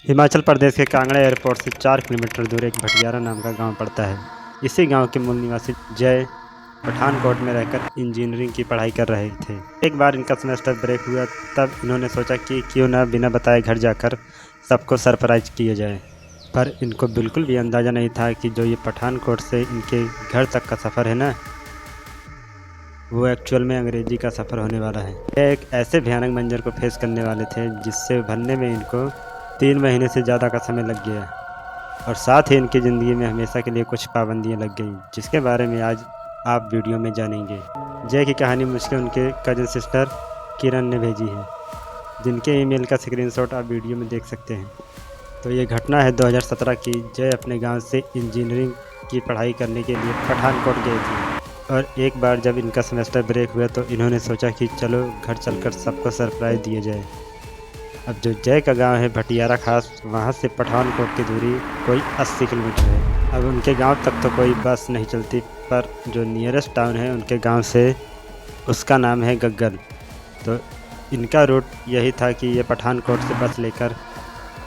हिमाचल प्रदेश के कांगड़ा एयरपोर्ट से 4 किलोमीटर दूर एक भटियारा नाम का गांव पड़ता है। इसी गांव के मूल निवासी जय पठानकोट में रहकर इंजीनियरिंग की पढ़ाई कर रहे थे। एक बार इनका सेमेस्टर ब्रेक हुआ, तब इन्होंने सोचा कि क्यों ना बिना बताए घर जाकर सबको सरप्राइज किया जाए। पर इनको बिल्कुल भी अंदाज़ा नहीं था कि जो ये पठानकोट से इनके घर तक का सफ़र है ना, वो एक्चुअल में अंग्रेजी का सफ़र होने वाला है। यह एक ऐसे भयानक मंजर को फेस करने वाले थे जिससे उभरने में इनको 3 महीने से ज़्यादा का समय लग गया, और साथ ही इनकी ज़िंदगी में हमेशा के लिए कुछ पाबंदियां लग गई, जिसके बारे में आज आप वीडियो में जानेंगे। जय की कहानी मुझसे उनके कज़न सिस्टर किरण ने भेजी है, जिनके ईमेल का स्क्रीनशॉट आप वीडियो में देख सकते हैं। तो ये घटना है 2017 की। जय अपने गांव से इंजीनियरिंग की पढ़ाई करने के लिए पठानकोट गए थे, और एक बार जब इनका सेमेस्टर ब्रेक हुआ तो इन्होंने सोचा कि चलो घर चलकर सबको सरप्राइज़ दिया जाए। अब जो जय का गांव है भटियारा खास, वहां से पठानकोट की दूरी कोई 80 किलोमीटर है। अब उनके गांव तक तो कोई बस नहीं चलती, पर जो नियरेस्ट टाउन है उनके गांव से, उसका नाम है गग्गल। तो इनका रूट यही था कि ये पठानकोट से बस लेकर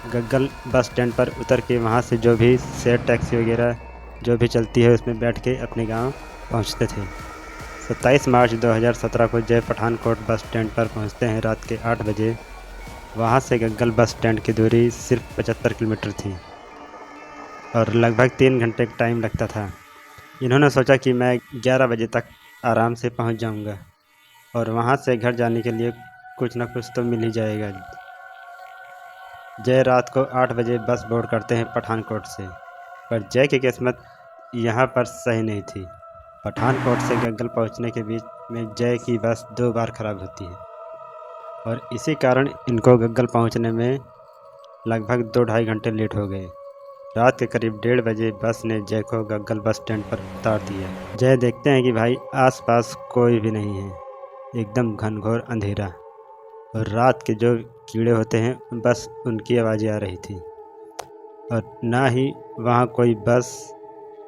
गग्गल बस स्टैंड पर उतर के वहां से जो भी शेयर टैक्सी वगैरह जो भी चलती है उसमें बैठ के अपने गाँव पहुँचते थे। 27 मार्च 2017 को जय पठानकोट बस स्टैंड पर पहुँचते हैं रात के 8 बजे। वहाँ से गग्गल बस स्टैंड की दूरी सिर्फ 75 किलोमीटर थी, और लगभग 3 घंटे का टाइम लगता था। इन्होंने सोचा कि मैं 11 बजे तक आराम से पहुँच जाऊँगा, और वहाँ से घर जाने के लिए कुछ ना कुछ तो मिल ही जाएगा। जय रात को 8 बजे बस बोर्ड करते हैं पठानकोट से, पर जय की किस्मत यहाँ पर सही नहीं थी। पठानकोट से गग्गल पहुँचने के बीच में जय की बस 2 बार ख़राब होती है, और इसी कारण इनको गग्गल पहुंचने में लगभग 2-2.5 घंटे लेट हो गए। रात के करीब 1:30 बजे बस ने जय को गग्गल बस स्टैंड पर उतार दिया। जय देखते हैं कि भाई आसपास कोई भी नहीं है, एकदम घनघोर अंधेरा, और रात के जो कीड़े होते हैं बस उनकी आवाज़ें आ रही थी, और ना ही वहाँ कोई बस,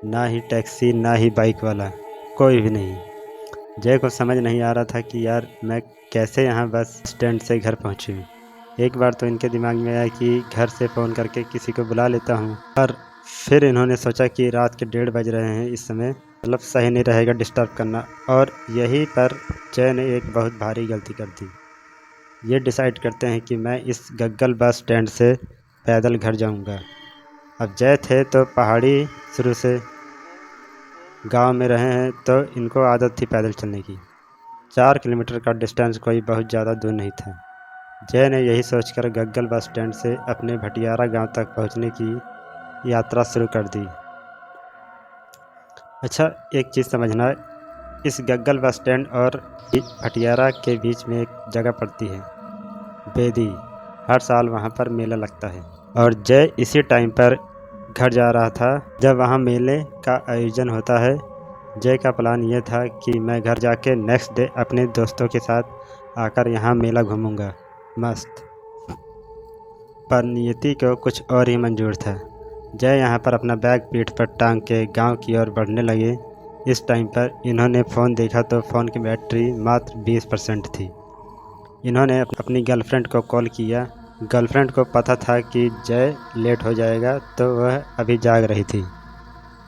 ना ही टैक्सी, ना ही बाइक वाला, कोई भी नहीं। जय को समझ नहीं आ रहा था कि यार मैं कैसे यहाँ बस स्टैंड से घर पहुँचूँ। एक बार तो इनके दिमाग में आया कि घर से फ़ोन करके किसी को बुला लेता हूँ, पर फिर इन्होंने सोचा कि रात के 1:30 बज रहे हैं, इस समय मतलब सही नहीं रहेगा डिस्टर्ब करना, और यहीं पर जय ने एक बहुत भारी गलती कर दी। ये डिसाइड करते हैं कि मैं इस गग्गल बस स्टैंड से पैदल घर जाऊँगा। अब जय थे तो पहाड़ी शुरू से गांव में रहे हैं, तो इनको आदत थी पैदल चलने की। 4 किलोमीटर का डिस्टेंस कोई बहुत ज़्यादा दूर नहीं था। जय ने यही सोचकर गग्गल बस स्टैंड से अपने भटियारा गांव तक पहुंचने की यात्रा शुरू कर दी। अच्छा, एक चीज़ समझना, इस गग्गल बस स्टैंड और भटियारा के बीच में एक जगह पड़ती है बेदी। हर साल वहां पर मेला लगता है, और जय इसी टाइम पर घर जा रहा था जब वहां मेले का आयोजन होता है। जय का प्लान ये था कि मैं घर जाके नेक्स्ट डे अपने दोस्तों के साथ आकर यहाँ मेला घूमूंगा मस्त। पर नियति को कुछ और ही मंजूर था। जय यहाँ पर अपना बैग पीठ पर टांग के गांव की ओर बढ़ने लगे। इस टाइम पर इन्होंने फ़ोन देखा तो फ़ोन की बैटरी मात्र 20% थी। इन्होंने अपनी गर्लफ्रेंड को कॉल किया। गर्लफ्रेंड को पता था कि जय लेट हो जाएगा, तो वह अभी जाग रही थी।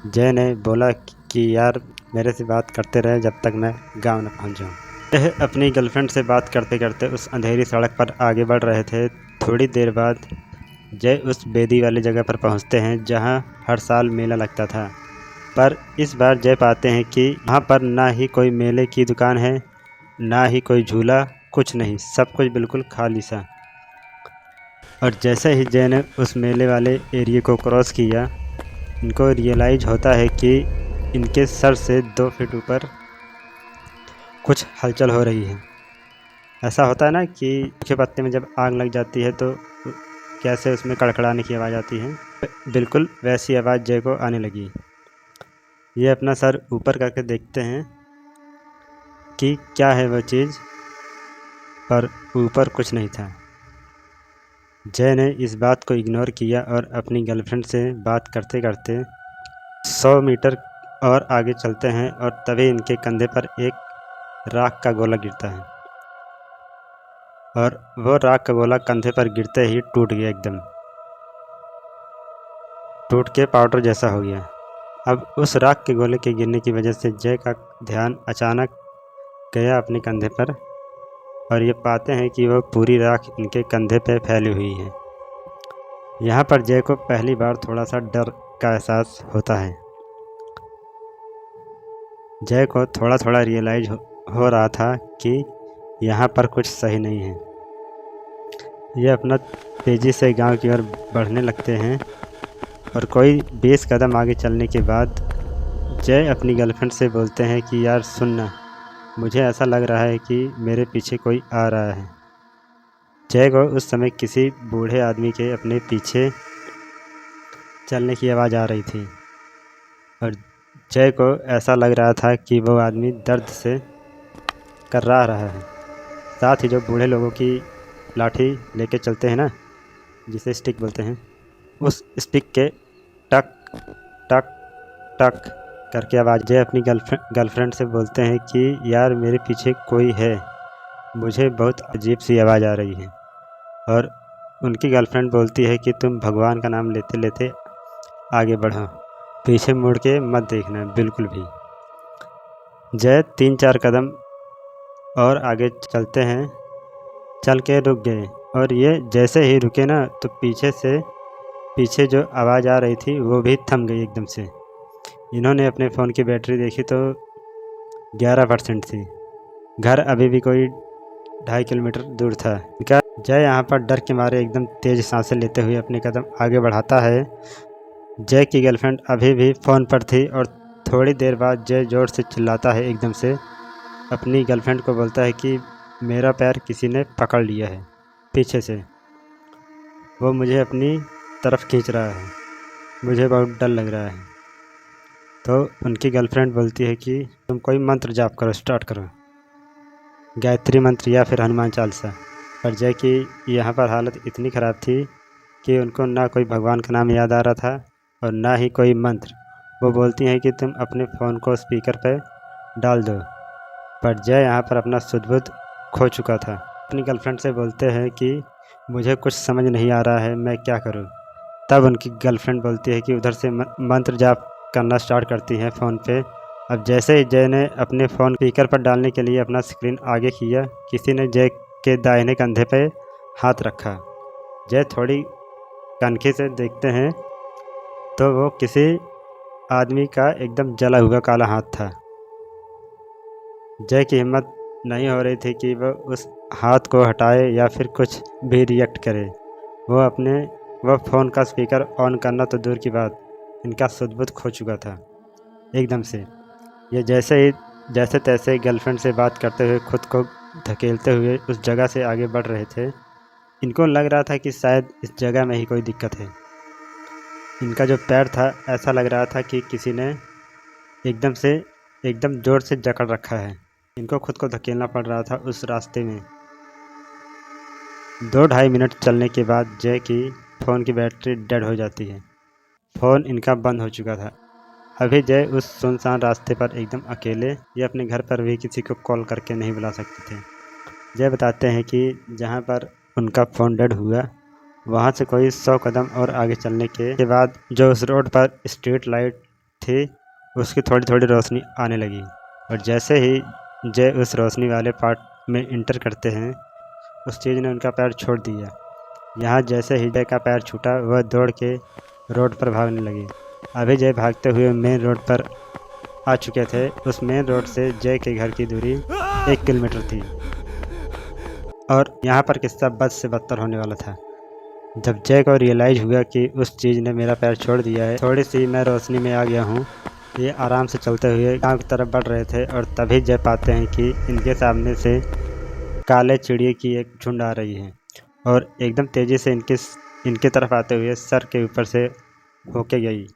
जय ने बोला कि यार मेरे से बात करते रहे जब तक मैं गांव न पहुंच जाऊं। यह अपनी गर्लफ्रेंड से बात करते करते उस अंधेरी सड़क पर आगे बढ़ रहे थे। थोड़ी देर बाद जय उस बेदी वाली जगह पर पहुंचते हैं जहां हर साल मेला लगता था, पर इस बार जय पाते हैं कि वहां पर ना ही कोई मेले की दुकान है, ना ही कोई झूला, कुछ नहीं, सब कुछ बिल्कुल खाली सा। और जैसे ही जय ने उस मेले वाले एरिया को क्रॉस किया, इनको रियलाइज़ होता है कि इनके सर से 2 फीट ऊपर कुछ हलचल हो रही है। ऐसा होता है ना कि सूखे पत्ते में जब आग लग जाती है तो कैसे उसमें कड़कड़ाने की आवाज़ आती है, बिल्कुल वैसी आवाज़ जय को आने लगी। ये अपना सर ऊपर करके देखते हैं कि क्या है वह चीज़, पर ऊपर कुछ नहीं था। जय ने इस बात को इग्नोर किया और अपनी गर्लफ्रेंड से बात करते करते 100 मीटर और आगे चलते हैं, और तभी इनके कंधे पर एक राख का गोला गिरता है, और वो राख का गोला कंधे पर गिरते ही टूट गया एकदम। टूट के पाउडर जैसा हो गया। अब उस राख के गोले के गिरने की वजह से जय का ध्यान अचानक गया अपने कंधे पर और ये पाते हैं कि वह पूरी राख इनके कंधे पर फैली हुई है। यहाँ पर जय को पहली बार थोड़ा सा डर का एहसास होता है। जय को थोड़ा थोड़ा रियलाइज हो रहा था कि यहाँ पर कुछ सही नहीं है। ये अपना तेज़ी से गांव की ओर बढ़ने लगते हैं और कोई 20 कदम आगे चलने के बाद जय अपनी गर्लफ्रेंड से बोलते हैं कि यार सुनना, मुझे ऐसा लग रहा है कि मेरे पीछे कोई आ रहा है। जय को उस समय किसी बूढ़े आदमी के अपने पीछे चलने की आवाज़ आ रही थी और जय को ऐसा लग रहा था कि वो आदमी दर्द से कर्रा रहा है। साथ ही जो बूढ़े लोगों की लाठी लेके चलते हैं ना, जिसे स्टिक बोलते हैं, उस स्टिक के टक टक टक करके आवाज़ जय अपनी गर्लफ्रेंड से बोलते हैं कि यार मेरे पीछे कोई है, मुझे बहुत अजीब सी आवाज़ आ रही है। और उनकी गर्लफ्रेंड बोलती है कि तुम भगवान का नाम लेते लेते आगे बढ़ो, पीछे मुड़ के मत देखना बिल्कुल भी। जय 3-4 कदम और आगे चलते हैं, चल के रुक गए और ये जैसे ही रुके ना तो पीछे जो आवाज़ आ रही थी वो भी थम गई एकदम से। इन्होंने अपने फ़ोन की बैटरी देखी तो 11% थी। घर अभी भी कोई 2.5 किलोमीटर दूर था। इनका जय यहाँ पर डर के मारे एकदम तेज़ सांसें लेते हुए अपने कदम आगे बढ़ाता है। जय की गर्लफ्रेंड अभी भी फ़ोन पर थी और थोड़ी देर बाद जय ज़ोर से चिल्लाता है, एकदम से अपनी गर्लफ्रेंड को बोलता है कि मेरा पैर किसी ने पकड़ लिया है पीछे से, वो मुझे अपनी तरफ खींच रहा है, मुझे बहुत डर लग रहा है। तो उनकी गर्लफ्रेंड बोलती है कि तुम कोई मंत्र जाप करो, स्टार्ट करो, गायत्री मंत्र या फिर हनुमान चालीसा। पर जय की यहाँ पर हालत इतनी ख़राब थी कि उनको ना कोई भगवान का नाम याद आ रहा था और ना ही कोई मंत्र। वो बोलती हैं कि तुम अपने फ़ोन को स्पीकर पर डाल दो। पर जय यहाँ पर अपना सुध-बुध खो चुका था। अपनी गर्लफ्रेंड से बोलते हैं कि मुझे कुछ समझ नहीं आ रहा है, मैं क्या करूँ। तब उनकी गर्लफ्रेंड बोलती है कि उधर से मंत्र जाप करना स्टार्ट करती हैं फ़ोन पे। अब जैसे ही जय ने अपने फ़ोन स्पीकर पर डालने के लिए अपना स्क्रीन आगे किया, किसी ने जय के दाहिने कंधे पे हाथ रखा। जय थोड़ी कनखी से देखते हैं तो वो किसी आदमी का एकदम जला हुआ काला हाथ था। जय की हिम्मत नहीं हो रही थी कि वह उस हाथ को हटाए या फिर कुछ भी रिएक्ट करे। वह फ़ोन का स्पीकर ऑन करना तो दूर की बात, इनका सुध-बुध खो चुका था एकदम से। ये जैसे तैसे गर्लफ्रेंड से बात करते हुए खुद को धकेलते हुए उस जगह से आगे बढ़ रहे थे। इनको लग रहा था कि शायद इस जगह में ही कोई दिक्कत है। इनका जो पैर था ऐसा लग रहा था कि किसी ने एकदम ज़ोर से जकड़ रखा है। इनको खुद को धकेलना पड़ रहा था उस रास्ते में। 2-2.5 मिनट चलने के बाद जय की फ़ोन की बैटरी डेड हो जाती है। फ़ोन इनका बंद हो चुका था। अभी जय उस सुनसान रास्ते पर एकदम अकेले, ये अपने घर पर भी किसी को कॉल करके नहीं बुला सकते थे। जय बताते हैं कि जहाँ पर उनका फ़ोन डेड हुआ वहाँ से कोई 100 कदम और आगे चलने के बाद जो उस रोड पर स्ट्रीट लाइट थी उसकी थोड़ी थोड़ी रोशनी आने लगी और जैसे ही जय उस रोशनी वाले पार्ट में इंटर करते हैं उस चीज़ ने उनका पैर छोड़ दिया। यहाँ जैसे ही जय का पैर छूटा वह दौड़ के रोड पर भागने लगे। अभी जय भागते हुए मेन रोड पर आ चुके थे। उस मेन रोड से जय के घर की दूरी 1 किलोमीटर थी और यहाँ पर किस्सा बद से बदतर होने वाला था। जब जय को रियलाइज़ हुआ कि उस चीज़ ने मेरा पैर छोड़ दिया है, थोड़ी सी मैं रोशनी में आ गया हूँ। ये आराम से चलते हुए गांव की तरफ बढ़ रहे थे और तभी जय पाते हैं कि इनके सामने से काले चिड़िए की एक झुंड आ रही है और एकदम तेज़ी से इनके तरफ आते हुए सर के ऊपर से होके गई।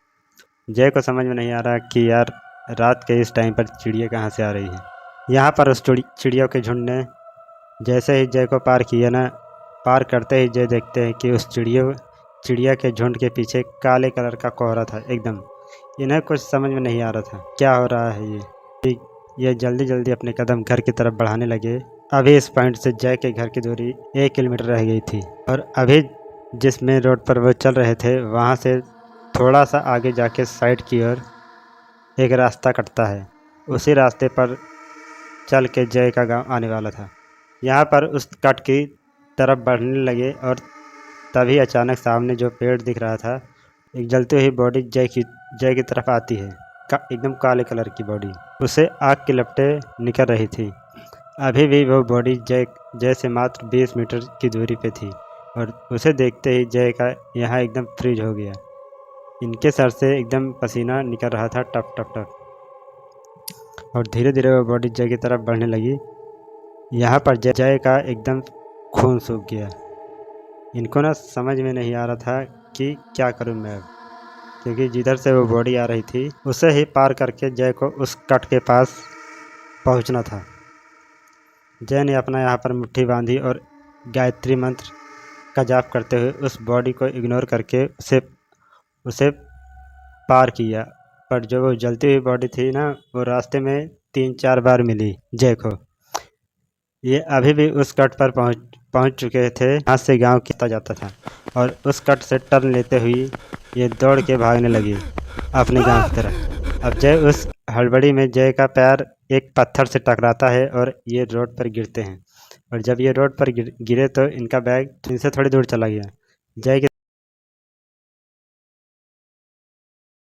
जय को समझ में नहीं आ रहा कि यार रात के इस टाइम पर चिड़िया कहाँ से आ रही है। यहाँ पर उस चिड़ियों के झुंड ने जैसे ही जय को पार किया ना, पार करते ही जय देखते हैं कि उस चिड़िया के झुंड के पीछे काले कलर का कोहरा था एकदम। इन्हें कुछ समझ में नहीं आ रहा था क्या हो रहा है। ये जल्दी जल्दी अपने कदम घर की तरफ बढ़ाने लगे। अभी इस पॉइंट से जय के घर की दूरी 1 किलोमीटर रह गई थी और अभी जिस मेन रोड पर वो चल रहे थे वहाँ से थोड़ा सा आगे जाके साइड की ओर एक रास्ता कटता है। उसी रास्ते पर चल के जय का गांव आने वाला था। यहाँ पर उस कट की तरफ बढ़ने लगे और तभी अचानक सामने जो पेड़ दिख रहा था, एक जलती हुई बॉडी जय की तरफ आती है। एकदम काले कलर की बॉडी, उसे आग की लपटें निकल रही थी। अभी भी वो बॉडी जय से मात्र 20 मीटर की दूरी पे थी और उसे देखते ही जय का यहाँ एकदम फ्रीज हो गया। इनके सर से एकदम पसीना निकल रहा था, टप टप टप, और धीरे धीरे वो बॉडी जय की तरफ बढ़ने लगी। यहाँ पर जय का एकदम खून सूख गया। इनको ना समझ में नहीं आ रहा था कि क्या करूं मैं अब, क्योंकि जिधर से वो बॉडी आ रही थी उसे ही पार करके जय को उस कट के पास पहुंचना था। जय ने अपना यहाँ पर मुट्ठी बांधी और गायत्री मंत्र का जाप करते हुए उस बॉडी को इग्नोर करके उसे पार किया। पर जो वो जलती हुई बॉडी थी ना, वो रास्ते में 3-4 बार मिली जय को। ये अभी भी उस कट पर पहुंच चुके थे जहाँ से गांव किया जाता था, और उस कट से टर्न लेते हुए ये दौड़ के भागने लगी अपने गांव की तरफ। अब जय उस हड़बड़ी में जय का पैर एक पत्थर से टकराता है और ये रोड पर गिरते हैं, और जब ये रोड पर गिरे तो इनका बैग इनसे थोड़ी दूर चला गया। जय के